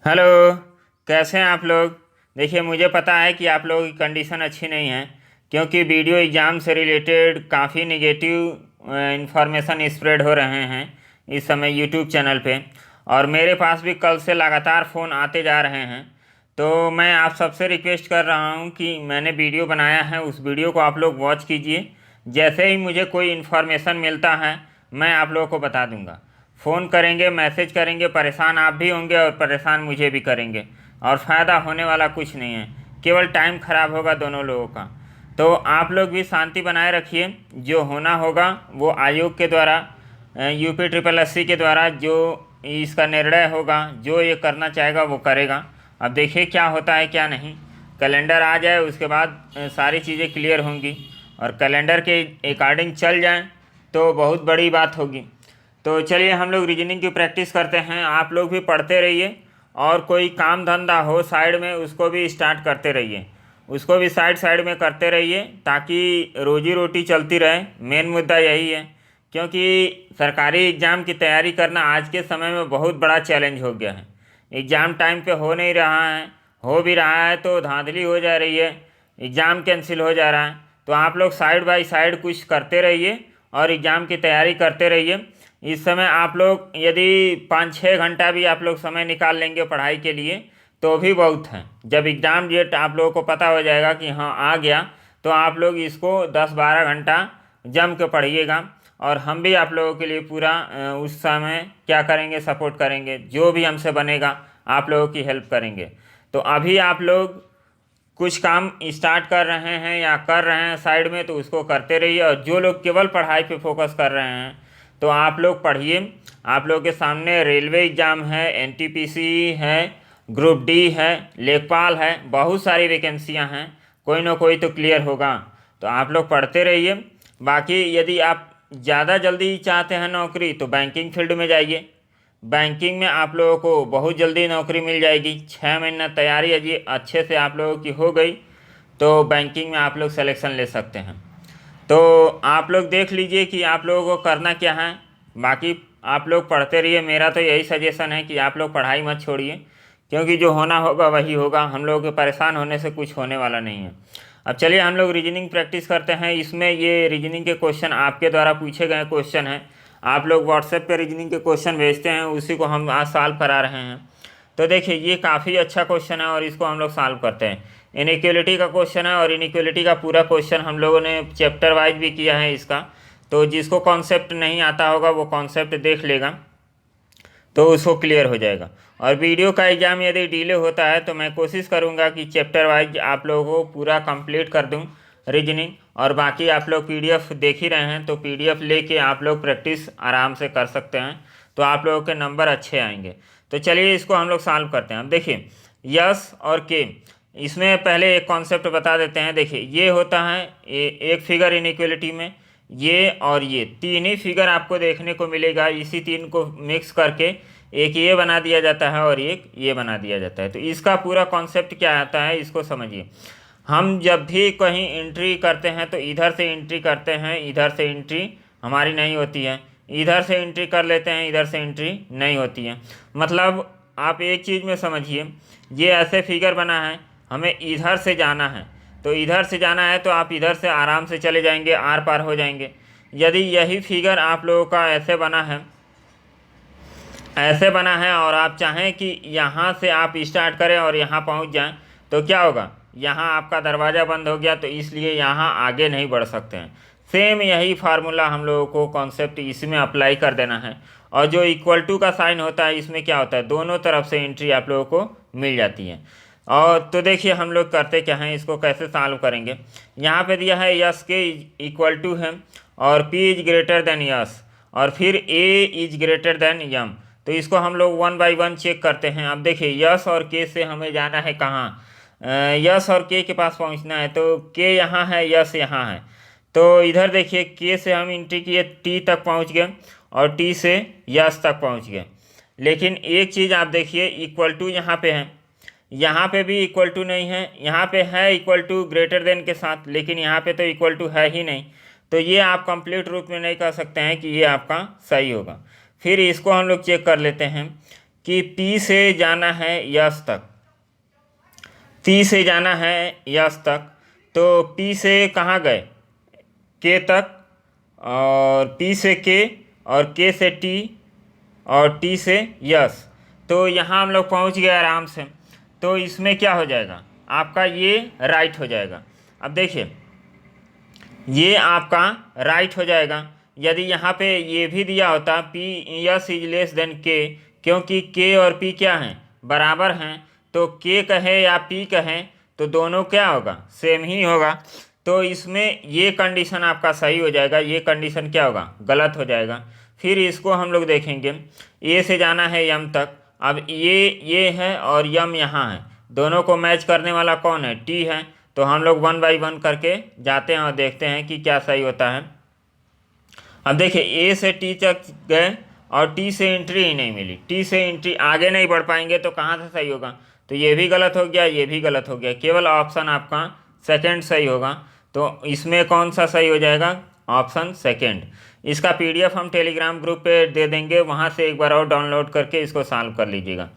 Hello. कैसे हैं आप लोग। देखिए, मुझे पता है कि आप लोगों की कंडीशन अच्छी नहीं है, क्योंकि वीडियो एग्ज़ाम से रिलेटेड काफ़ी निगेटिव इन्फॉर्मेशन स्प्रेड हो रहे हैं इस समय यूट्यूब चैनल पे। और मेरे पास भी कल से लगातार फ़ोन आते जा रहे हैं। तो मैं आप सबसे रिक्वेस्ट कर रहा हूँ कि मैंने वीडियो बनाया है, उस वीडियो को आप लोग वॉच कीजिए। जैसे ही मुझे कोई इन्फॉर्मेशन मिलता है मैं आप लोगों को बता दूंगा। फ़ोन करेंगे, मैसेज करेंगे, परेशान आप भी होंगे और परेशान मुझे भी करेंगे, और फ़ायदा होने वाला कुछ नहीं है, केवल टाइम ख़राब होगा दोनों लोगों का। तो आप लोग भी शांति बनाए रखिए। जो होना होगा वो आयोग के द्वारा, यूपी ट्रिपल एस सी के द्वारा जो इसका निर्णय होगा, जो ये करना चाहेगा वो करेगा। अब देखिए क्या होता है क्या नहीं। कैलेंडर आ जाए उसके बाद सारी चीज़ें क्लियर होंगी, और कैलेंडर के अकॉर्डिंग चल जाएं तो बहुत बड़ी बात होगी। तो चलिए हम लोग रीजनिंग की प्रैक्टिस करते हैं। आप लोग भी पढ़ते रहिए, और कोई काम धंधा हो साइड में उसको भी स्टार्ट करते रहिए, उसको भी साइड साइड में करते रहिए, ताकि रोजी रोटी चलती रहे। मेन मुद्दा यही है, क्योंकि सरकारी एग्ज़ाम की तैयारी करना आज के समय में बहुत बड़ा चैलेंज हो गया है। एग्ज़ाम टाइम पे हो नहीं रहा है, हो भी रहा है तो धांधली हो जा रही है, एग्ज़ाम कैंसिल हो जा रहा है। तो आप लोग साइड बाय साइड कुछ करते रहिए और एग्ज़ाम की तैयारी करते रहिए। इस समय आप लोग यदि 5-6 घंटा भी आप लोग समय निकाल लेंगे पढ़ाई के लिए तो भी बहुत है। जब एग्ज़ाम डेट आप लोगों को पता हो जाएगा कि हाँ आ गया, तो आप लोग इसको 10-12 घंटा जम के पढ़िएगा। और हम भी आप लोगों के लिए पूरा उस समय क्या करेंगे, सपोर्ट करेंगे, जो भी हमसे बनेगा आप लोगों की हेल्प करेंगे। तो अभी आप लोग कुछ काम स्टार्ट कर रहे हैं या कर रहे हैं साइड में, तो उसको करते रहिए। और जो लोग केवल पढ़ाई पे फोकस कर रहे हैं तो आप लोग पढ़िए। आप लोगों के सामने रेलवे एग्ज़ाम है, एनटीपीसी है, ग्रुप डी है, लेखपाल है, बहुत सारी वैकेंसियां हैं, कोई ना कोई तो क्लियर होगा। तो आप लोग पढ़ते रहिए। बाकी यदि आप ज़्यादा जल्दी चाहते हैं नौकरी तो बैंकिंग फील्ड में जाइए। बैंकिंग में आप लोगों को बहुत जल्दी नौकरी मिल जाएगी। 6 महीना तैयारी यदि अच्छे से आप लोगों की हो गई तो बैंकिंग में आप लोग सिलेक्शन ले सकते हैं। तो आप लोग देख लीजिए कि आप लोगों को करना क्या है। बाकी आप लोग पढ़ते रहिए। मेरा तो यही सजेशन है कि आप लोग पढ़ाई मत छोड़िए, क्योंकि जो होना होगा वही होगा। हम लोगों के परेशान होने से कुछ होने वाला नहीं है। अब चलिए हम लोग रीजनिंग प्रैक्टिस करते हैं। इसमें ये रीजनिंग के क्वेश्चन आपके द्वारा पूछे गए क्वेश्चन हैं। आप लोग व्हाट्सएप पे रीजनिंग के क्वेश्चन भेजते हैं, उसी को हम आज सॉल्व करा रहे हैं। तो देखिए ये काफ़ी अच्छा क्वेश्चन है और इसको हम लोग सॉल्व करते हैं। इनइक्वलिटी का क्वेश्चन है, और इनइक्वलिटी का पूरा क्वेश्चन हम लोगों ने चैप्टर वाइज भी किया है इसका। तो जिसको कॉन्सेप्ट नहीं आता होगा वो कॉन्सेप्ट देख लेगा तो उसको क्लियर हो जाएगा। और वीडियो का एग्ज़ाम यदि डिले होता है तो मैं कोशिश करूँगा कि चैप्टर वाइज आप लोगों को पूरा कंप्लीट कर दूँ रीजनिंग। और बाकी आप लोग पीडीएफ देख ही रहे हैं, तो पीडीएफ लेके आप लोग प्रैक्टिस आराम से कर सकते हैं, तो आप लोगों के नंबर अच्छे आएंगे। तो चलिए इसको हम लोग सॉल्व करते हैं। अब देखिए यस और के, इसमें पहले एक कॉन्सेप्ट बता देते हैं। देखिए ये होता है एक फिगर इनइक्वलिटी में, ये और ये तीन ही फिगर आपको देखने को मिलेगा। इसी तीन को मिक्स करके एक ये बना दिया जाता है और एक ये बना दिया जाता है। तो इसका पूरा कॉन्सेप्ट क्या आता है इसको समझिए। हम जब भी कहीं एंट्री करते हैं तो इधर से एंट्री करते हैं, इधर से एंट्री हमारी नहीं होती है, इधर से एंट्री कर लेते हैं, इधर से एंट्री नहीं होती है। मतलब आप एक चीज़ में समझिए, ये ऐसे फिगर बना है, हमें इधर से जाना है, तो इधर से जाना है तो आप इधर से आराम से चले जाएंगे, आर पार हो जाएंगे। यदि यही फिगर आप लोगों का ऐसे बना है, ऐसे बना है, और आप चाहें कि यहाँ से आप स्टार्ट करें और यहाँ पहुँच जाएं, तो क्या होगा, यहाँ आपका दरवाज़ा बंद हो गया, तो इसलिए यहाँ आगे नहीं बढ़ सकते हैं। सेम यही फार्मूला हम लोगों को कॉन्सेप्ट इसमें अप्लाई कर देना है। और जो इक्वल टू का साइन होता है इसमें क्या होता है, दोनों तरफ से एंट्री आप लोगों को मिल जाती है। और तो देखिए हम लोग करते क्या हैं, इसको कैसे सॉल्व करेंगे। यहाँ पे दिया है यस के इक्वल टू है, और P is greater than yes, और फिर ए इज ग्रेटर देन यम। तो इसको हम लोग 1 बाई 1 चेक करते हैं। अब देखिए यस और के से हमें जाना है कहाँ, यस और के पास पहुँचना है। तो के यहाँ है, यस यहाँ है। तो इधर देखिए के से हम एंट्री किए, टी तक पहुँच गए, और टी से यस तक पहुँच गए। लेकिन एक चीज़ आप देखिए, इक्वल टू यहाँ पे है, यहाँ पे भी इक्वल टू नहीं है, यहाँ पे है इक्वल टू ग्रेटर देन के साथ, लेकिन यहाँ पे तो इक्वल टू है ही नहीं। तो ये आप कंप्लीट रूप में नहीं कह सकते हैं कि ये आपका सही होगा। फिर इसको हम लोग चेक कर लेते हैं कि P से जाना है यस तक, P से जाना है यस तक, तो P से कहाँ गए, K तक, और P से K, और K से T, और T से यस। तो यहाँ हम लोग पहुँच गए आराम से। तो इसमें क्या हो जाएगा, आपका ये राइट हो जाएगा। अब देखिए ये आपका राइट हो जाएगा। यदि यहाँ पे ये भी दिया होता P yes is less than K, क्योंकि K और P क्या हैं, बराबर हैं, तो K कहे या P कहे तो दोनों क्या होगा, सेम ही होगा। तो इसमें ये कंडीशन आपका सही हो जाएगा, ये कंडीशन क्या होगा, गलत हो जाएगा। फिर इसको हम लोग देखेंगे, A से जाना है यम तक। अब ये है और यम यहाँ है, दोनों को मैच करने वाला कौन है, T है। तो हम लोग 1 बाई 1 करके जाते हैं और देखते हैं कि क्या सही होता है। अब देखिए A से T तक गए और T से एंट्री ही नहीं मिली, T से एंट्री आगे नहीं बढ़ पाएंगे तो कहाँ से सही होगा, तो ये भी गलत हो गया, ये भी गलत हो गया, केवल ऑप्शन आपका सेकंड सही होगा। तो इसमें कौन सा सही हो जाएगा, ऑप्शन सेकंड। इसका PDF हम टेलीग्राम ग्रुप पे दे देंगे, वहाँ से एक बार और डाउनलोड करके इसको सॉल्व कर लीजिएगा।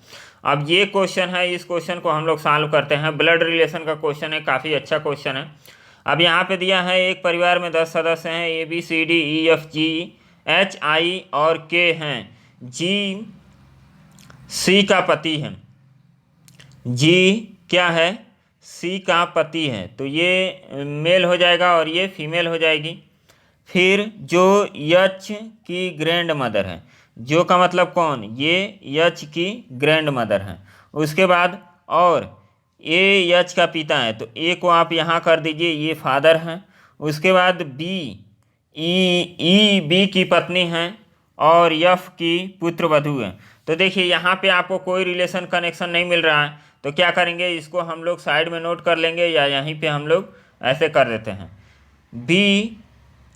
अब ये क्वेश्चन है, इस क्वेश्चन को हम लोग सॉल्व करते हैं। ब्लड रिलेशन का क्वेश्चन है, काफ़ी अच्छा क्वेश्चन है। अब यहाँ पे दिया है एक परिवार में 10 सदस्य हैं, ABCDEFGHI और K हैं, G C का पति है, G क्या है, C का पति है, तो ये मेल हो जाएगा और ये फीमेल हो जाएगी। फिर जो H की ग्रैंड मदर है, जो का मतलब कौन, ये H की ग्रैंड मदर है। उसके बाद और H का पिता है, तो A को आप यहाँ कर दीजिए, ये फादर हैं। उसके बाद B की पत्नी हैं और F की पुत्र वधू है। तो देखिए यहाँ पे आपको कोई रिलेशन कनेक्शन नहीं मिल रहा है, तो क्या करेंगे, इसको हम लोग साइड में नोट कर लेंगे या यहीं पे हम लोग ऐसे कर देते हैं।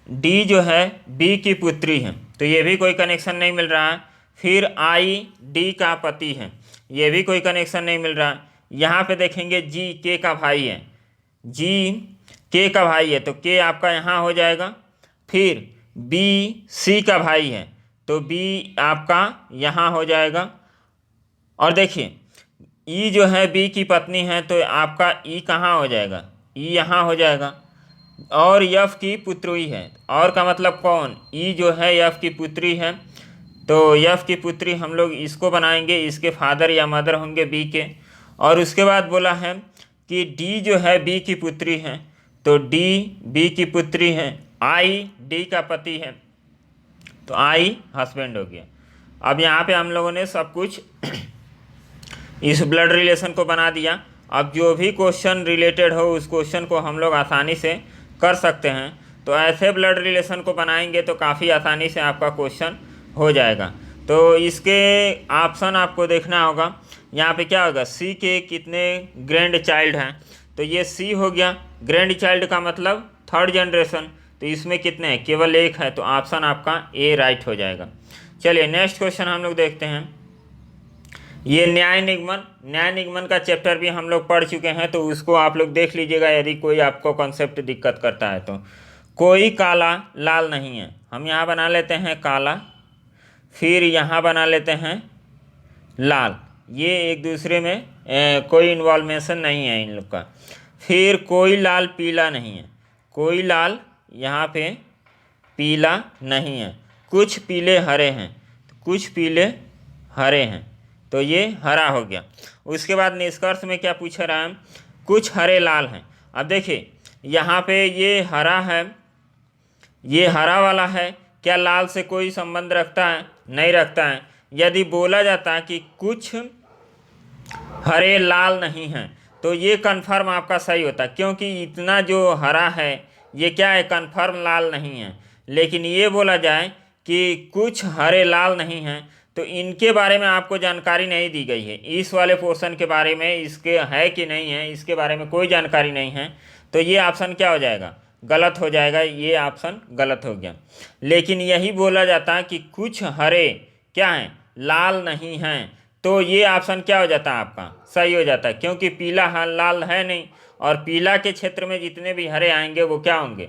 D जो है B की पुत्री है, तो ये भी कोई कनेक्शन नहीं मिल रहा है। फिर I D का पति है, ये भी कोई कनेक्शन नहीं मिल रहा है। यहाँ पे देखेंगे G K का भाई है, G K का भाई है, तो K आपका यहाँ हो जाएगा। फिर B C का भाई है, तो B आपका यहाँ हो जाएगा। और देखिए E जो है B की पत्नी है, तो आपका E कहाँ हो जाएगा, E यहाँ हो जाएगा। और F की पुत्री है, और का मतलब कौन, E जो है F की पुत्री है, तो F की पुत्री हम लोग इसको बनाएंगे, इसके फादर या मदर होंगे B के। और उसके बाद बोला है कि D जो है B की पुत्री है, तो D B की पुत्री है, I D का पति है, तो I हस्बैंड हो गया। अब यहाँ पे हम लोगों ने सब कुछ इस ब्लड रिलेशन को बना दिया। अब जो भी क्वेश्चन रिलेटेड हो उस क्वेश्चन को हम लोग आसानी से कर सकते हैं। तो ऐसे ब्लड रिलेशन को बनाएंगे तो काफ़ी आसानी से आपका क्वेश्चन हो जाएगा। तो इसके ऑप्शन आपको देखना होगा, यहाँ पे क्या होगा, C के कितने ग्रैंड चाइल्ड हैं, तो ये C हो गया। ग्रैंड चाइल्ड का मतलब थर्ड जनरेशन, तो इसमें कितने हैं, केवल एक है, तो ऑप्शन आपका A राइट हो जाएगा। चलिए नेक्स्ट क्वेश्चन हम लोग देखते हैं। ये न्याय निगमन का चैप्टर भी हम लोग पढ़ चुके हैं, तो उसको आप लोग देख लीजिएगा यदि कोई आपको कॉन्सेप्ट दिक्कत करता है तो। कोई काला लाल नहीं है, हम यहाँ बना लेते हैं काला, फिर यहाँ बना लेते हैं लाल, ये एक दूसरे में कोई इन्वॉल्वेशन नहीं है इन लोग का। फिर कोई लाल पीला नहीं है, कोई लाल यहाँ पे पीला नहीं है, कुछ पीले हरे हैं, कुछ पीले हरे हैं, तो ये हरा हो गया। उसके बाद निष्कर्ष में क्या पूछ रहा है, कुछ हरे लाल हैं। अब देखिए यहाँ पे ये हरा है, ये हरा वाला है, क्या लाल से कोई संबंध रखता है, नहीं रखता है। यदि बोला जाता कि कुछ हरे लाल नहीं हैं, तो ये कन्फर्म आपका सही होता, क्योंकि इतना जो हरा है ये क्या है, कन्फर्म लाल नहीं है। लेकिन ये बोला जाए कि कुछ हरे लाल नहीं हैं, तो इनके बारे में आपको जानकारी नहीं दी गई है, इस वाले पोर्शन के बारे में इसके है कि नहीं है, इसके बारे में कोई जानकारी नहीं है, तो ये ऑप्शन क्या हो जाएगा, गलत हो जाएगा, ये ऑप्शन गलत हो गया। लेकिन यही बोला जाता है कि कुछ हरे क्या हैं, लाल नहीं हैं, तो ये ऑप्शन क्या हो जाता है, आपका सही हो जाता है, क्योंकि पीला लाल है नहीं, और पीला के क्षेत्र में जितने भी हरे आएंगे वो क्या होंगे,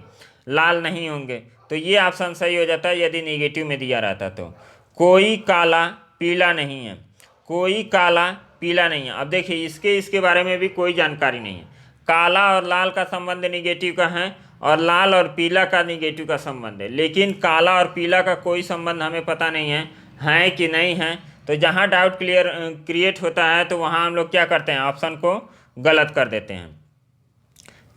लाल नहीं होंगे, तो ये ऑप्शन सही हो जाता है यदि नेगेटिव में दिया रहता तो। कोई काला पीला नहीं है, कोई काला पीला नहीं है। अब देखिए इसके बारे में भी कोई जानकारी नहीं है। काला और लाल का संबंध निगेटिव का है और लाल और पीला का निगेटिव का संबंध है, लेकिन काला और पीला का कोई संबंध हमें पता नहीं है कि नहीं है। तो जहाँ डाउट क्रिएट होता है तो वहाँ हम लोग क्या करते हैं, ऑप्शन को गलत कर देते हैं।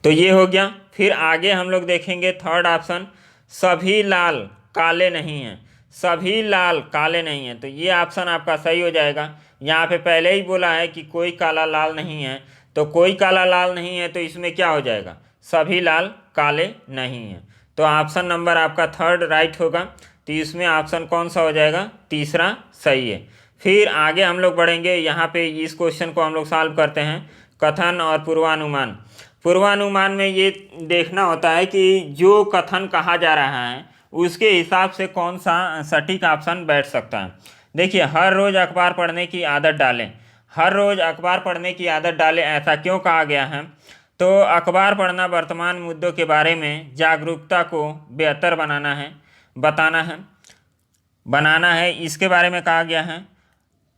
तो ये हो गया। फिर आगे हम लोग देखेंगे थर्ड ऑप्शन, सभी लाल काले नहीं हैं। सभी लाल काले नहीं हैं, तो ये ऑप्शन आपका सही हो जाएगा। यहाँ पे पहले ही बोला है कि कोई काला लाल नहीं है, तो कोई काला लाल नहीं है तो इसमें क्या हो जाएगा, सभी लाल काले नहीं हैं। तो ऑप्शन नंबर आपका थर्ड राइट होगा। तो इसमें ऑप्शन कौन सा हो जाएगा, तीसरा सही है। फिर आगे हम लोग बढ़ेंगे। यहाँ पे इस क्वेश्चन को हम लोग सॉल्व करते हैं, कथन और पूर्वानुमान। पूर्वानुमान में ये देखना होता है कि जो कथन कहा जा रहा है उसके हिसाब से कौन सा सटीक ऑप्शन बैठ सकता है। देखिए, हर रोज़ अखबार पढ़ने की आदत डालें। हर रोज़ अखबार पढ़ने की आदत डालें, ऐसा क्यों कहा गया है? तो अखबार पढ़ना वर्तमान मुद्दों के बारे में जागरूकता को बेहतर बनाना है, इसके बारे में कहा गया है।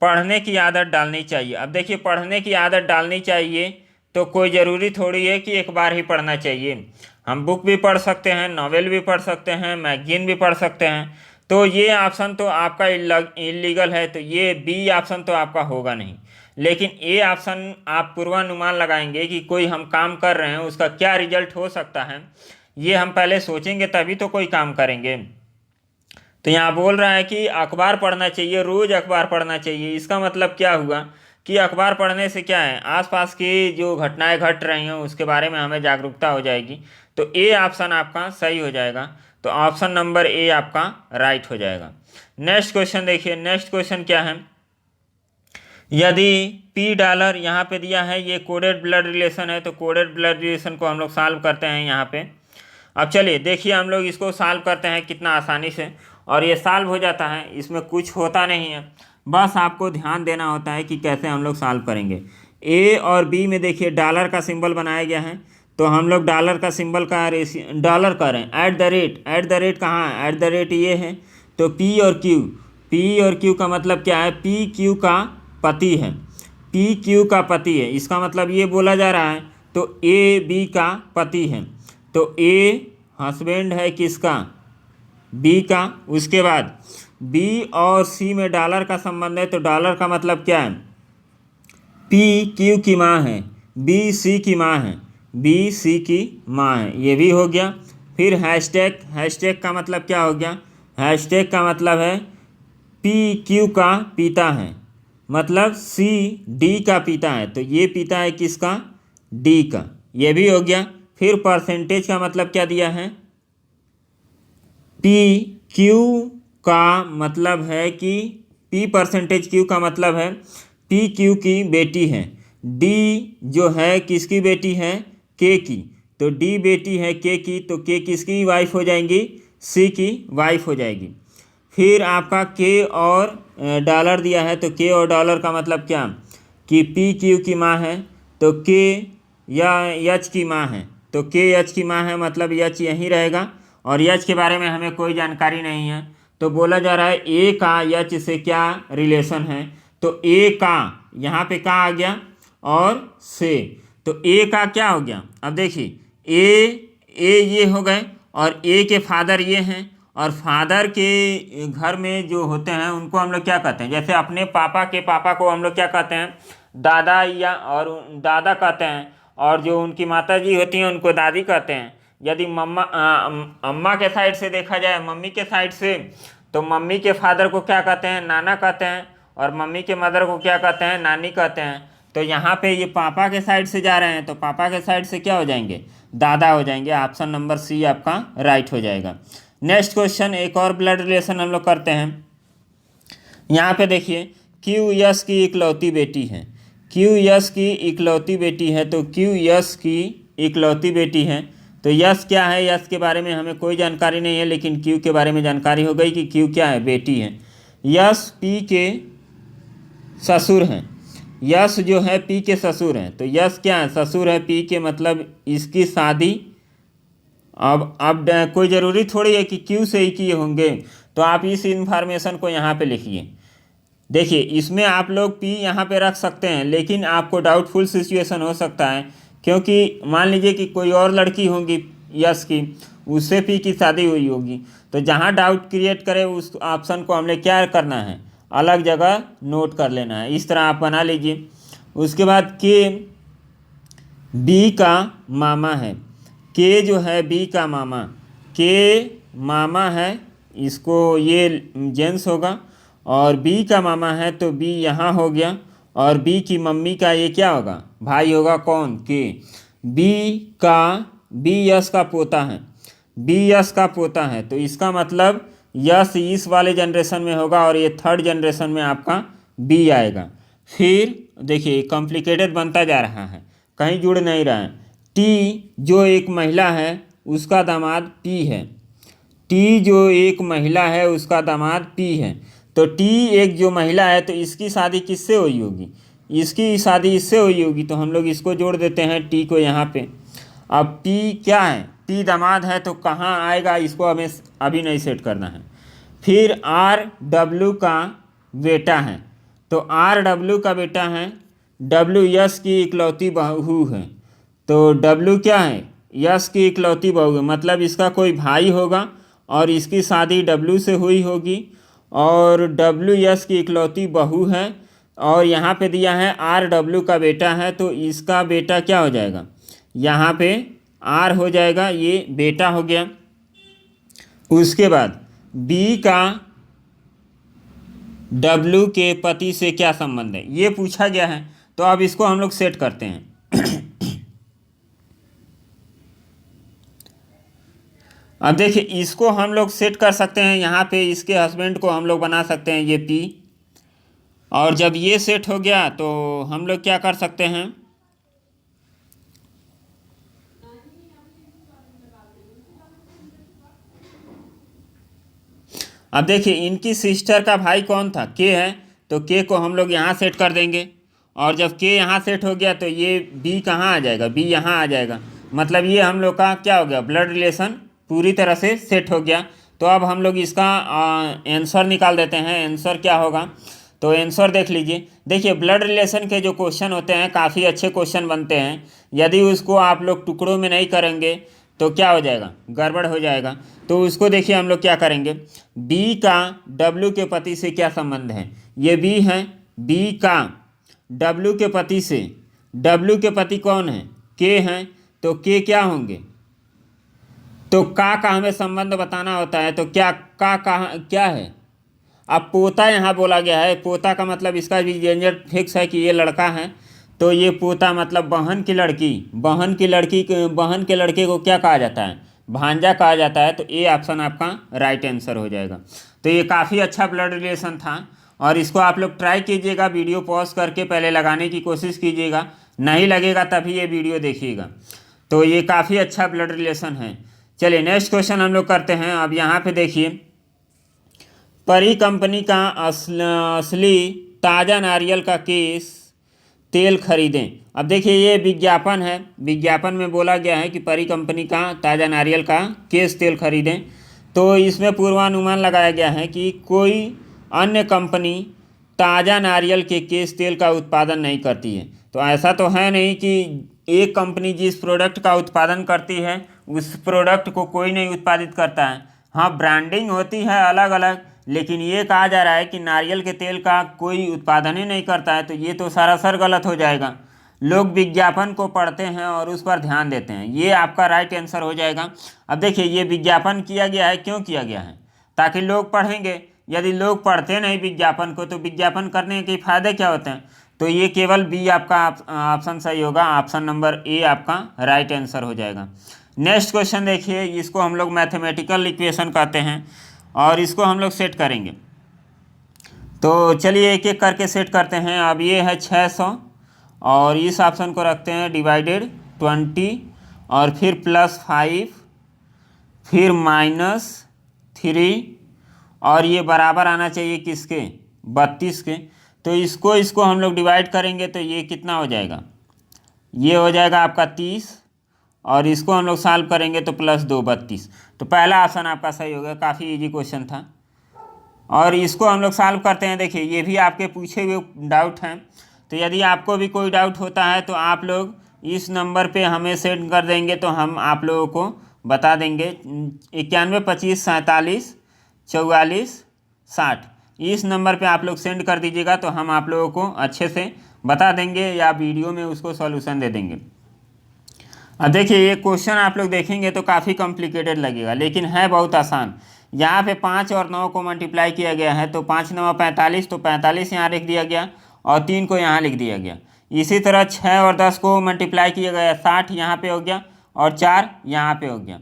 पढ़ने की आदत डालनी चाहिए। अब देखिए, पढ़ने की आदत डालनी चाहिए तो कोई ज़रूरी थोड़ी है कि एक बार ही पढ़ना चाहिए। हम बुक भी पढ़ सकते हैं, नॉवेल भी पढ़ सकते हैं, मैगजीन भी पढ़ सकते हैं। तो ये ऑप्शन तो आपका इलीगल है, तो ये बी ऑप्शन तो आपका होगा नहीं। लेकिन ए ऑप्शन आप पूर्वानुमान लगाएंगे कि कोई हम काम कर रहे हैं उसका क्या रिजल्ट हो सकता है, ये हम पहले सोचेंगे तभी तो कोई काम करेंगे। तो यहाँ बोल रहा है कि अखबार पढ़ना चाहिए, रोज़ अखबार पढ़ना चाहिए। इसका मतलब क्या हुआ कि अखबार पढ़ने से क्या है, आसपास की जो घटनाएं घट रही हैं उसके बारे में हमें जागरूकता हो जाएगी। तो ए ऑप्शन आपका सही हो जाएगा। तो ऑप्शन नंबर ए आपका राइट हो जाएगा। नेक्स्ट क्वेश्चन देखिए। नेक्स्ट क्वेश्चन क्या है, यदि $P यहाँ पे दिया है, ये कोडेड ब्लड रिलेशन है, तो कोडेड ब्लड रिलेशन को हम लोग सॉल्व करते हैं यहाँ पे। अब चलिए देखिए, हम लोग इसको सॉल्व करते हैं कितना आसानी से, और ये सॉल्व हो जाता है। इसमें कुछ होता नहीं है, बस आपको ध्यान देना होता है कि कैसे हम लोग सॉल्व करेंगे। ए और बी में देखिए डॉलर का सिंबल बनाया गया है, तो हम लोग डॉलर का सिंबल का डॉलर करें, एट द रेट कहाँ है, एट द रेट ये है। तो पी और क्यू का मतलब क्या है, पी क्यू का पति है, पी क्यू का पति है। इसका मतलब ये बोला जा रहा है तो ए बी का पति है। तो ए हस्बैंड है किसका, बी का। उसके बाद बी और सी में डॉलर का संबंध है, तो डॉलर का मतलब क्या है, पी क्यू की माँ है, बी सी की माँ है, बी सी की माँ है, ये भी हो गया। फिर हैशटैग का मतलब क्या हो गया, हैशटैग का मतलब है पी क्यू का पिता है, मतलब सी डी का पिता है, तो ये पिता है किसका, डी का, ये भी हो गया। फिर परसेंटेज का मतलब क्या दिया है, पी क्यू का मतलब है कि पी परसेंटेज क्यू का मतलब है पी क्यू की बेटी है, डी जो है किसकी बेटी है, के की, तो डी बेटी है के की, तो के किसकी वाइफ हो जाएंगी, सी की वाइफ हो जाएगी। फिर आपका के और डॉलर दिया है, तो के और डॉलर का मतलब क्या कि पी क्यू की माँ है, तो के या यच की माँ है, तो के यच की माँ है, मतलब यच यहीं रहेगा। और यच के बारे में हमें कोई जानकारी नहीं है, तो बोला जा रहा है ए का यच से क्या रिलेशन है, तो ए का यहाँ पे का आ गया और से, तो ए का क्या हो गया। अब देखिए ए ये हो गए और ए के फादर ये हैं, और फादर के घर में जो होते हैं उनको हम लोग क्या कहते हैं, जैसे अपने पापा के पापा को हम लोग क्या कहते हैं, दादा या और दादा कहते हैं, और जो उनकी माता जी होती हैं उनको दादी कहते हैं। यदि अम्मा के साइड से देखा जाए, मम्मी के साइड से, तो मम्मी के फादर को क्या कहते हैं, नाना कहते हैं, और मम्मी के मदर को क्या कहते हैं, नानी कहते हैं। तो यहाँ पे ये पापा के साइड से जा रहे हैं, तो पापा के साइड से क्या हो जाएंगे, दादा हो जाएंगे। ऑप्शन नंबर सी आपका राइट हो जाएगा। नेक्स्ट क्वेश्चन, एक और ब्लड रिलेशन हम लोग करते हैं। यहाँ पे देखिए क्यू यस की इकलौती बेटी है, क्यू यस की इकलौती बेटी है, तो क्यू यस की इकलौती बेटी है, तो यस क्या है, यस के बारे में हमें कोई जानकारी नहीं है, लेकिन क्यू के बारे में जानकारी हो गई कि क्यू क्या है, बेटी है। यस पी के ससुर हैं, यस जो है पी के ससुर हैं, तो यस क्या है, ससुर है पी के, मतलब इसकी शादी अब कोई ज़रूरी थोड़ी है कि क्यू से ही किए होंगे, तो आप इस इन्फॉर्मेशन को यहाँ पे लिखिए। देखिए इसमें आप लोग पी यहाँ पे रख सकते हैं, लेकिन आपको डाउटफुल सिचुएशन हो सकता है, क्योंकि मान लीजिए कि कोई और लड़की होगी यस की, उससे पी की शादी हुई होगी, तो जहाँ डाउट क्रिएट करे उस ऑप्शन को हमने क्या करना है, अलग जगह नोट कर लेना है। इस तरह आप बना लीजिए। उसके बाद के बी का मामा है, के जो है बी का मामा, के मामा है, इसको ये जेंट्स होगा, और बी का मामा है तो बी यहाँ हो गया, और बी की मम्मी का ये क्या होगा, भाई होगा, कौन, के। बी का बी यस का पोता है, बी यस का पोता है, तो इसका मतलब यस इस वाले जनरेशन में होगा और ये थर्ड जनरेशन में आपका बी आएगा। फिर देखिए कॉम्प्लिकेटेड बनता जा रहा है, कहीं जुड़ नहीं रहा है। टी जो एक महिला है उसका दामाद पी है, टी जो एक महिला है उसका दामाद पी है, तो टी एक जो महिला है तो इसकी शादी किससे हुई होगी, इसकी शादी इससे हुई होगी, तो हम लोग इसको जोड़ देते हैं टी को यहाँ पे। अब पी क्या है, पी दामाद है तो कहाँ आएगा, इसको हमें अभी नहीं सेट करना है। फिर आर डब्ल्यू का बेटा है, तो आर डब्ल्यू का बेटा है, डब्ल्यू यस की इकलौती बहू है, तो डब्ल्यू क्या है, यस की इकलौती बहू है, मतलब इसका कोई भाई होगा और इसकी शादी डब्ल्यू से हुई होगी, और डब्ल्यू यस की इकलौती बहू है, और यहाँ पे दिया है आर डब्ल्यू का बेटा है, तो इसका बेटा क्या हो जाएगा, यहाँ पे आर हो जाएगा, ये बेटा हो गया। उसके बाद बी का डब्ल्यू के पति से क्या संबंध है, ये पूछा गया है, तो अब इसको हम लोग सेट करते हैं। अब देखिए इसको हम लोग सेट कर सकते हैं, यहाँ पे इसके हस्बैंड को हम लोग बना सकते हैं ये पी, और जब ये सेट हो गया तो हम लोग क्या कर सकते हैं, अब देखिए इनकी सिस्टर का भाई कौन था, के है, तो के को हम लोग यहाँ सेट कर देंगे, और जब के यहाँ सेट हो गया तो ये बी कहाँ आ जाएगा, बी यहाँ आ जाएगा, मतलब ये हम लोग का क्या हो गया, ब्लड रिलेशन पूरी तरह से सेट हो गया। तो अब हम लोग इसका आंसर निकाल देते हैं, आंसर क्या होगा, तो आंसर देख लीजिए। देखिए ब्लड रिलेशन के जो क्वेश्चन होते हैं काफ़ी अच्छे क्वेश्चन बनते हैं, यदि उसको आप लोग टुकड़ों में नहीं करेंगे तो क्या हो जाएगा, गड़बड़ हो जाएगा। तो उसको देखिए हम लोग क्या करेंगे, बी का डब्ल्यू के पति से क्या संबंध है, ये बी है, बी का डब्ल्यू के पति से, डब्ल्यू के पति कौन है, के हैं, तो के क्या होंगे, तो का हमें संबंध बताना होता है, तो क्या का क्या है, अब पोता यहाँ बोला गया है, पोता का मतलब इसका भी जेंडर फिक्स है कि ये लड़का है, तो ये पोता मतलब बहन की लड़की, बहन की लड़की, बहन के लड़के को क्या कहा जाता है, भांजा कहा जाता है, तो ए ऑप्शन आपका राइट आंसर हो जाएगा। तो ये काफ़ी अच्छा ब्लड रिलेशन था, और इसको आप लोग ट्राई कीजिएगा, वीडियो पॉज करके पहले लगाने की कोशिश कीजिएगा, नहीं लगेगा तभी ये वीडियो देखिएगा। तो ये काफ़ी अच्छा ब्लड रिलेशन है। चलिए नेक्स्ट क्वेश्चन हम लोग करते हैं। अब यहाँ पे देखिए, परी कंपनी का असली ताज़ा नारियल का केस तेल खरीदें। अब देखिए ये विज्ञापन है, विज्ञापन में बोला गया है कि परी कंपनी का ताज़ा नारियल का केस तेल खरीदें, तो इसमें पूर्वानुमान लगाया गया है कि कोई अन्य कंपनी ताज़ा नारियल के केस तेल का उत्पादन नहीं करती है। तो ऐसा तो है नहीं कि एक कंपनी जिस प्रोडक्ट का उत्पादन करती है उस प्रोडक्ट को कोई नहीं उत्पादित करता है। हाँ ब्रांडिंग होती है अलग अलग, लेकिन ये कहा जा रहा है कि नारियल के तेल का कोई उत्पादन ही नहीं करता है, तो ये तो सरासर गलत हो जाएगा। लोग विज्ञापन को पढ़ते हैं और उस पर ध्यान देते हैं, ये आपका राइट आंसर हो जाएगा। अब देखिए ये विज्ञापन किया गया है, क्यों किया गया है, ताकि लोग पढ़ेंगे। यदि लोग पढ़ते नहीं विज्ञापन को तो विज्ञापन करने के फ़ायदे क्या होते हैं, तो ये केवल बी आपका ऑप्शन सही होगा, ऑप्शन नंबर ए आपका राइट आंसर हो जाएगा। नेक्स्ट क्वेश्चन देखिए, इसको हम लोग मैथमेटिकल इक्वेशन कहते हैं और इसको हम लोग सेट करेंगे। तो चलिए एक एक करके सेट करते हैं। अब ये है 600 और इस ऑप्शन को रखते हैं डिवाइडेड 20 और फिर +5 फिर -3 और ये बराबर आना चाहिए किसके, 32 के। तो इसको हम लोग डिवाइड करेंगे तो ये कितना हो जाएगा, ये हो जाएगा आपका 30 और इसको हम लोग सॉल्व करेंगे तो +2 32। तो पहला ऑप्शन आपका सही हो गया, काफ़ी इजी क्वेश्चन था। और इसको हम लोग सॉल्व करते हैं। देखिए ये भी आपके पूछे हुए डाउट हैं, तो यदि आपको भी कोई डाउट होता है तो आप लोग इस नंबर पे हमें सेंड कर देंगे तो हम आप लोगों को बता देंगे। 91 25 47 44 60 इस नंबर पे आप लोग सेंड कर दीजिएगा तो हम आप लोगों को अच्छे से बता देंगे या वीडियो में उसको सॉल्यूशन दे देंगे। अब देखिए ये क्वेश्चन आप लोग देखेंगे तो काफ़ी कॉम्प्लिकेटेड लगेगा, लेकिन है बहुत आसान। यहाँ पे 5 और 9 को मल्टीप्लाई किया गया है, तो 5 9 45, तो 45 यहाँ लिख दिया गया और 3 को यहाँ लिख दिया गया। इसी तरह 6 और 10 को मल्टीप्लाई किया गया, 60 यहाँ पे हो गया और 4 यहाँ पे हो गया।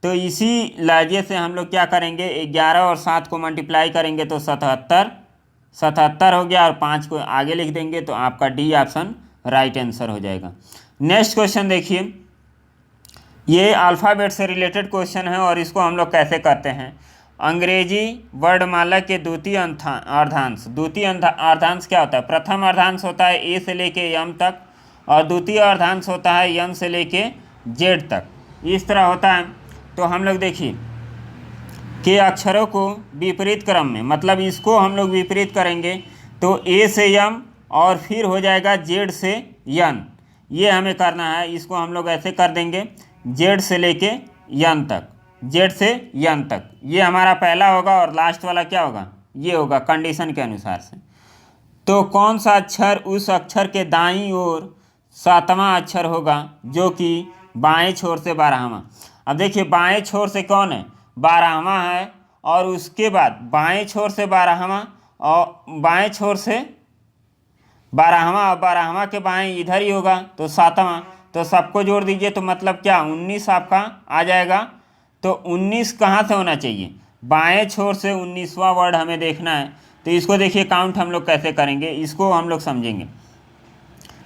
तो इसी लहजे से हम लोग क्या करेंगे, 11 और 7 को मल्टीप्लाई करेंगे तो 77 हो गया और 5 को आगे लिख देंगे तो आपका डी ऑप्शन राइट आंसर हो जाएगा। नेक्स्ट क्वेश्चन देखिए, ये अल्फ़ाबेट से रिलेटेड क्वेश्चन है और इसको हम लोग कैसे करते हैं। अंग्रेजी वर्णमाला के द्वितीय अर्धांश। द्वितीय अर्धांश क्या होता है? प्रथम अर्धांश होता है ए से लेके यम तक और द्वितीय अर्धांश होता है यम से लेके जेड तक। इस तरह होता है। तो हम लोग देखिए के अक्षरों को विपरीत क्रम में, मतलब इसको हम लोग विपरीत करेंगे तो ए से यम और फिर हो जाएगा जेड से यन, ये हमें करना है। इसको हम लोग ऐसे कर देंगे जेड से लेके यन तक, जेड से यन तक, ये हमारा पहला होगा और लास्ट वाला क्या होगा, ये होगा कंडीशन के अनुसार से। तो कौन सा अक्षर उस अक्षर के दाईं ओर 7वां अक्षर होगा जो कि बाएं छोर से 12वां। अब देखिए बाएं छोर से कौन है, 12वां है, और उसके बाद बाएं छोर से 12वां और बाएं छोर से 12वां और 12वां के बाएं इधर ही होगा तो 7वां। तो सबको जोड़ दीजिए तो मतलब क्या 19 आपका आ जाएगा। तो 19 कहाँ से होना चाहिए, बाएं छोर से 19वां वर्ड हमें देखना है। तो इसको देखिए काउंट हम लोग कैसे करेंगे, इसको हम लोग समझेंगे।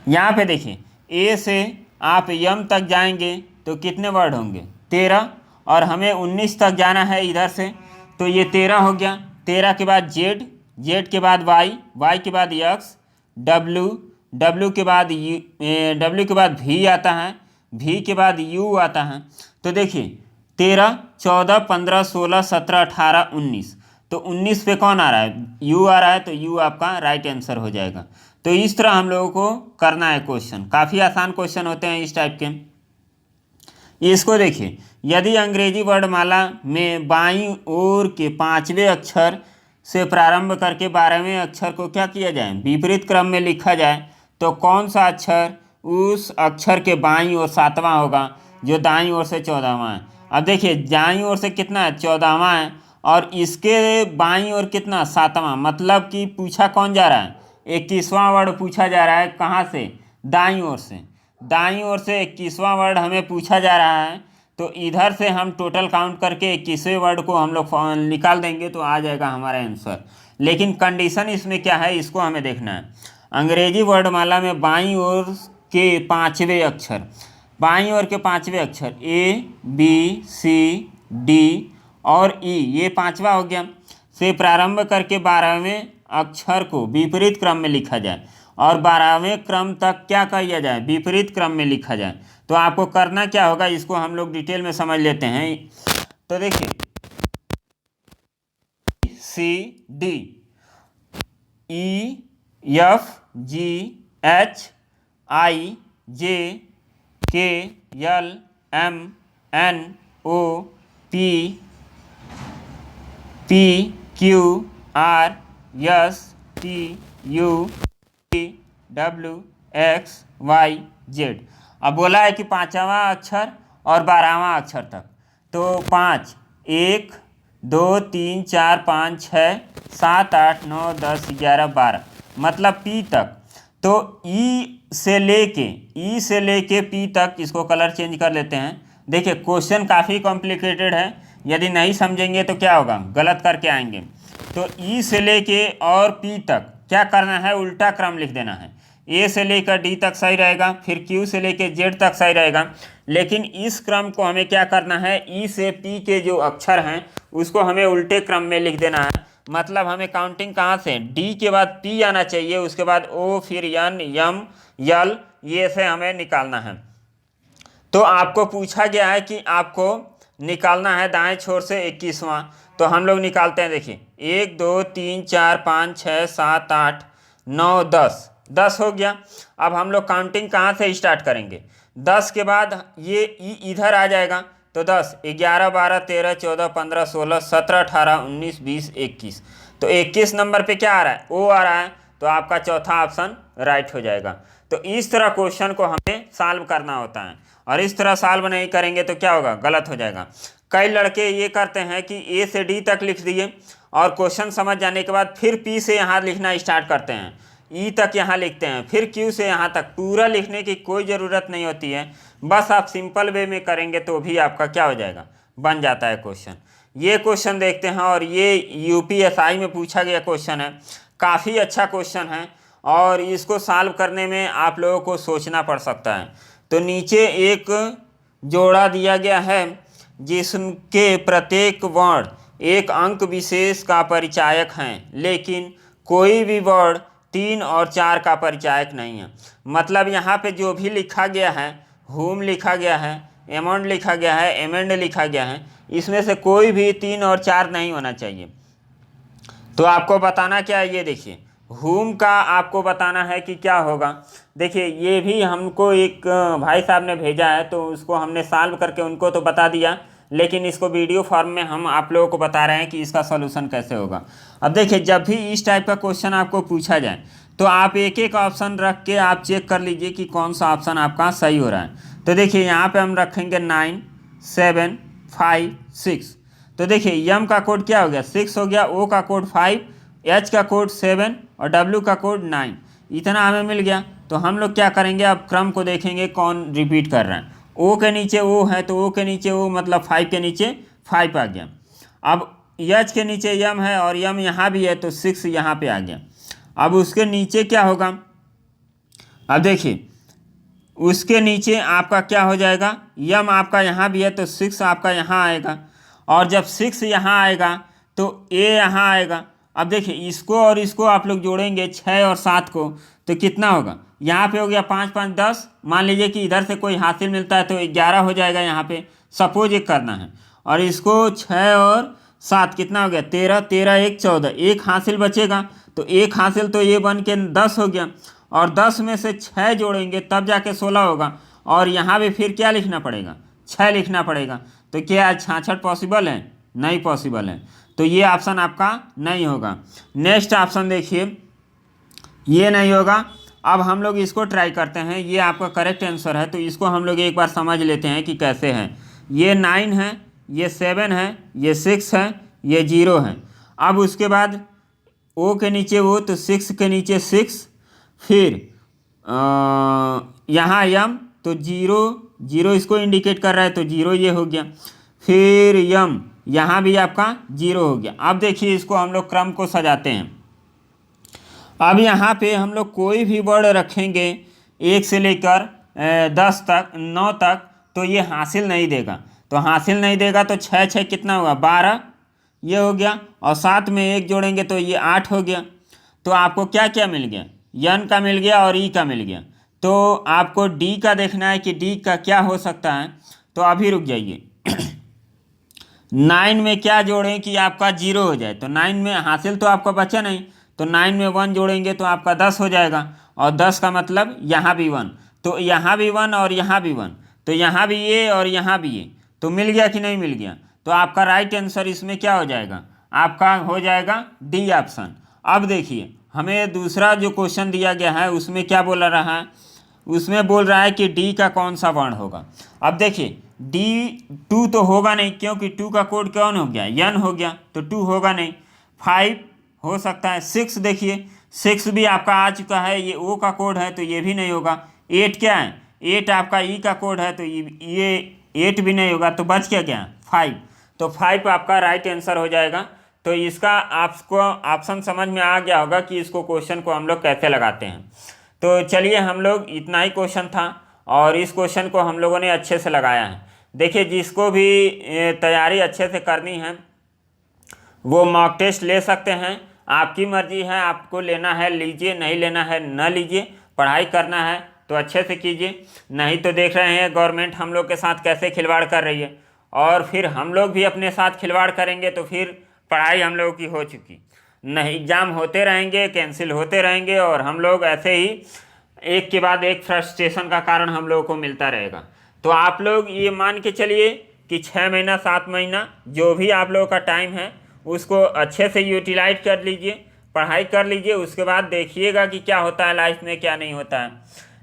यहाँ पे देखिए ए से आप यम तक जाएंगे तो कितने वर्ड होंगे, 13, और हमें 19 तक जाना है इधर से तो ये 13 हो गया। 13 के बाद जेड, जेड के बाद वाई, वाई के बाद एक्स, डब्लू, डब्लू के बाद डब्लू के बाद वी आता है, वी के बाद यू आता है। तो देखिए 13 14 15 16 17 18 19, तो 19 पे कौन आ रहा है, यू आ रहा है, तो यू आपका राइट आंसर हो जाएगा। तो इस तरह हम लोगों को करना है क्वेश्चन, काफ़ी आसान क्वेश्चन होते हैं इस टाइप के। इसको देखिए, यदि अंग्रेजी वर्णमाला में बाईं ओर के 5वें अक्षर से प्रारंभ करके 12वें अक्षर को क्या किया जाए, विपरीत क्रम में लिखा जाए, तो कौन सा अक्षर उस अक्षर के बाईं ओर 7वां होगा जो दाईं ओर से 14वां है। अब देखिए दाईं ओर से कितना है, 14वां है, और इसके बाईं ओर कितना, 7वां, मतलब कि पूछा कौन जा रहा है, 21वां वर्ड पूछा जा रहा है। कहाँ से, दाईं ओर से, दाईं ओर से 21वां वर्ड हमें पूछा जा रहा है। तो इधर से हम टोटल काउंट करके 21वें वर्ड को हम लोग निकाल देंगे तो आ जाएगा हमारा आंसर। लेकिन कंडीशन इसमें क्या है, इसको हमें देखना है। अंग्रेजी वर्णमाला में बाईं ओर के 5वें अक्षर, बाईं ओर के 5वें अक्षर ए बी सी डी और ई, ये 5वां हो गया, से प्रारंभ करके 12वें अक्षर को विपरीत क्रम में लिखा जाए और 12वें क्रम तक क्या किया जाए, विपरीत क्रम में लिखा जाए। तो आपको करना क्या होगा, इसको हम लोग डिटेल में समझ लेते हैं। तो देखिए C D E F G H I J K L M N O P P Q R S T U T W X Y Z. अब बोला है कि 5वां अक्षर और 12वां अक्षर तक, तो 5 1 2 3 4 5 6 7 8 9 10 11 12, मतलब पी तक। तो ई से लेके पी तक, इसको कलर चेंज कर लेते हैं। देखिए क्वेश्चन काफ़ी कॉम्प्लिकेटेड है, यदि नहीं समझेंगे तो क्या होगा, गलत करके आएंगे। तो ई से लेके और पी तक क्या करना है, उल्टा क्रम लिख देना है। ए से लेकर डी तक सही रहेगा, फिर क्यू से लेकर जेड तक सही रहेगा, लेकिन इस क्रम को हमें क्या करना है, ई से पी के जो अक्षर हैं उसको हमें उल्टे क्रम में लिख देना है। मतलब हमें काउंटिंग कहाँ से, डी के बाद पी आना चाहिए, उसके बाद ओ, फिर एन, यम, यल, ये से हमें निकालना है। तो आपको पूछा गया है कि आपको निकालना है दाएं छोर से 21वां, तो हम लोग निकालते हैं। देखिए 1 2 3 4 5 6 7 8 9 10, 10 हो गया। अब हम लोग काउंटिंग कहाँ से स्टार्ट करेंगे? 10 के बाद ये इधर आ जाएगा, तो 10 11 12 13 14 15 16 17 18 19 20 21। तो 21 नंबर पे क्या आ रहा है? ओ आ रहा है, तो आपका चौथा ऑप्शन राइट हो जाएगा। तो इस तरह क्वेश्चन को हमें सॉल्व करना होता है, और इस तरह सॉल्व नहीं करेंगे तो क्या होगा? गलत हो जाएगा। कई लड़के ये करते हैं कि ए से डी तक लिख दिए और क्वेश्चन समझ जाने के बाद फिर पी से यहाँ लिखना स्टार्ट करते हैं, ई तक यहाँ लिखते हैं, फिर क्यू से यहाँ तक। पूरा लिखने की कोई ज़रूरत नहीं होती है, बस आप सिंपल वे में करेंगे तो भी आपका क्या हो जाएगा? बन जाता है क्वेश्चन। ये क्वेश्चन देखते हैं, और ये यूपीएसआई में पूछा गया क्वेश्चन है, काफ़ी अच्छा क्वेश्चन है, और इसको सॉल्व करने में आप लोगों को सोचना पड़ सकता है। तो नीचे एक जोड़ा दिया गया है जिसके प्रत्येक वर्ण एक अंक विशेष का परिचायक हैं, लेकिन कोई भी वर्ण 3 और 4 का परिचायक नहीं है। मतलब यहाँ पे जो भी लिखा गया है, हुम लिखा गया है, एमंड लिखा गया है, एमेंड लिखा गया है, इसमें से कोई भी 3 और 4 नहीं होना चाहिए। तो आपको बताना क्या है? ये देखिए, हुम का आपको बताना है कि क्या होगा। देखिए, ये भी हमको एक भाई साहब ने भेजा है, तो उसको हमने सॉल्व करके उनको तो बता दिया, लेकिन इसको वीडियो फॉर्म में हम आप लोगों को बता रहे हैं कि इसका सॉल्यूशन कैसे होगा। अब देखिए, जब भी इस टाइप का क्वेश्चन आपको पूछा जाए तो आप एक एक ऑप्शन रख के आप चेक कर लीजिए कि कौन सा ऑप्शन आपका सही हो रहा है। तो देखिए, यहाँ पे हम रखेंगे 9 7 5 6। तो देखिए, यम का कोड क्या हो गया? 6 हो गया, ओ का कोड 5, एच का कोड 7 और डब्ल्यू का कोड 9। इतना हमें मिल गया। तो हम लोग क्या करेंगे? अब क्रम को देखेंगे कौन रिपीट कर रहा है। ओ के नीचे ओ है, तो ओ के नीचे ओ मतलब 5 के नीचे 5 आ गया। अब एच के नीचे यम है, और यम यहाँ भी है, तो 6 यहाँ पे आ गया। अब उसके नीचे क्या होगा? अब देखिए, उसके नीचे आपका क्या हो जाएगा? यम आपका यहाँ भी है, तो 6 आपका यहाँ आएगा, और जब 6 यहाँ आएगा तो ए यहाँ आएगा। अब देखिए, इसको और इसको आप लोग जोड़ेंगे 6 और 7 को, तो कितना होगा? यहाँ पे हो गया 5 5 10। मान लीजिए कि इधर से कोई हासिल मिलता है तो 11 हो जाएगा। यहाँ पे सपोज एक करना है, और इसको 6 और 7 कितना हो गया? 13, 13 1 14, एक हासिल बचेगा, तो एक हासिल तो ये बन के 10 हो गया, और 10 में से 6 जोड़ेंगे तब जाके 16 होगा, और यहाँ भी फिर क्या लिखना पड़ेगा? 6 लिखना पड़ेगा। तो क्या 66 पॉसिबल है? नहीं पॉसिबल है, तो ये ऑप्शन आपका नहीं होगा। नेक्स्ट ऑप्शन देखिए, ये नहीं होगा। अब हम लोग इसको ट्राई करते हैं, ये आपका करेक्ट आंसर है, तो इसको हम लोग एक बार समझ लेते हैं कि कैसे है। ये 9 है, ये 7 है, ये 6 है, ये 0 है। अब उसके बाद ओ के नीचे वो, तो 6 के नीचे 6, फिर यहाँ यम, तो 0 0 इसको इंडिकेट कर रहा है, तो 0 ये हो गया। फिर यम, यहाँ भी आपका 0 हो गया। अब देखिए, इसको हम लोग क्रम को सजाते हैं। अब यहाँ पे हम लोग कोई भी वर्ड रखेंगे 1 से लेकर 10 तक 9 तक, तो ये हासिल नहीं देगा। तो हासिल नहीं देगा तो 6 6 कितना होगा? 12 ये हो गया, और 7 में 1 जोड़ेंगे तो ये 8 हो गया। तो आपको क्या क्या मिल गया? यन का मिल गया और ई का मिल गया। तो आपको डी का देखना है कि डी का क्या हो सकता है। तो अभी रुक जाइए। 9 में क्या जोड़ें कि आपका 0 हो जाए? तो 9 में हासिल तो आपका बचा नहीं, तो 9 में 1 जोड़ेंगे तो आपका 10 हो जाएगा, और 10 का मतलब यहाँ भी 1, तो यहाँ भी 1 और यहाँ भी 1, तो यहाँ भी ये और यहाँ भी ये। तो मिल गया कि नहीं मिल गया? तो आपका राइट आंसर इसमें क्या हो जाएगा? आपका हो जाएगा डी ऑप्शन। अब देखिए, हमें दूसरा जो क्वेश्चन दिया गया है उसमें क्या बोल रहा है? उसमें बोल रहा है कि डी का कौन सा वर्ण होगा। अब देखिए, डी 2 तो होगा नहीं, क्योंकि 2 का कोड कौन हो गया? यन हो गया, तो 2 होगा नहीं। 5 हो सकता है। 6 देखिए, 6 भी आपका आ चुका है, ये ओ का कोड है, तो ये भी नहीं होगा। 8 क्या है? 8 आपका ई का कोड है, तो ये 8 भी नहीं होगा। तो बच क्या? 5। तो 5 आपका राइट आंसर हो जाएगा। तो इसका आपको ऑप्शन समझ में आ गया होगा कि इसको क्वेश्चन को हम लोग कैसे लगाते हैं। तो चलिए, हम लोग इतना ही क्वेश्चन था, और इस क्वेश्चन को हम लोगों ने अच्छे से लगाया है। देखिए, जिसको भी तैयारी अच्छे से करनी है वो मॉक टेस्ट ले सकते हैं। आपकी मर्जी है, आपको लेना है लीजिए, नहीं लेना है न लीजिए। पढ़ाई करना है तो अच्छे से कीजिए, नहीं तो देख रहे हैं गवर्नमेंट हम लोग के साथ कैसे खिलवाड़ कर रही है, और फिर हम लोग भी अपने साथ खिलवाड़ करेंगे तो फिर पढ़ाई हम लोगों की हो चुकी। नहीं, एग्ज़ाम होते रहेंगे, कैंसिल होते रहेंगे, और हम लोग ऐसे ही एक के बाद एक फ्रस्ट्रेशन का कारण हम लोगों को मिलता रहेगा। तो आप लोग ये मान के चलिए कि 6 महीना 7 महीना जो भी आप लोगों का टाइम है उसको अच्छे से यूटिलाइज कर लीजिए, पढ़ाई कर लीजिए, उसके बाद देखिएगा कि क्या होता है लाइफ में, क्या नहीं होता है।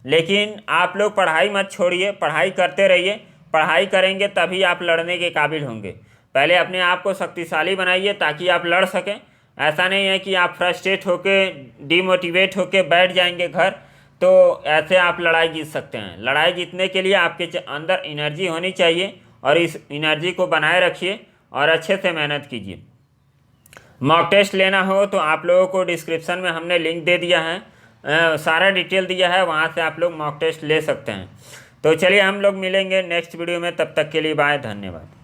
लेकिन आप लोग पढ़ाई मत छोड़िए, पढ़ाई करते रहिए। पढ़ाई करेंगे तभी आप लड़ने के काबिल होंगे। पहले अपने आप को शक्तिशाली बनाइए ताकि आप लड़ सकें। ऐसा नहीं है कि आप फ्रस्ट्रेट होके, डिमोटिवेट होके बैठ जाएंगे घर, तो ऐसे आप लड़ाई जीत सकते हैं। लड़ाई जीतने के लिए आपके अंदर एनर्जी होनी चाहिए, और इस एनर्जी को बनाए रखिए और अच्छे से मेहनत कीजिए। मॉक टेस्ट लेना हो तो आप लोगों को डिस्क्रिप्शन में हमने लिंक दे दिया है, सारा डिटेल दिया है, वहाँ से आप लोग मॉक टेस्ट ले सकते हैं। तो चलिए हम लोग मिलेंगे नेक्स्ट वीडियो में, तब तक के लिए बाय, धन्यवाद।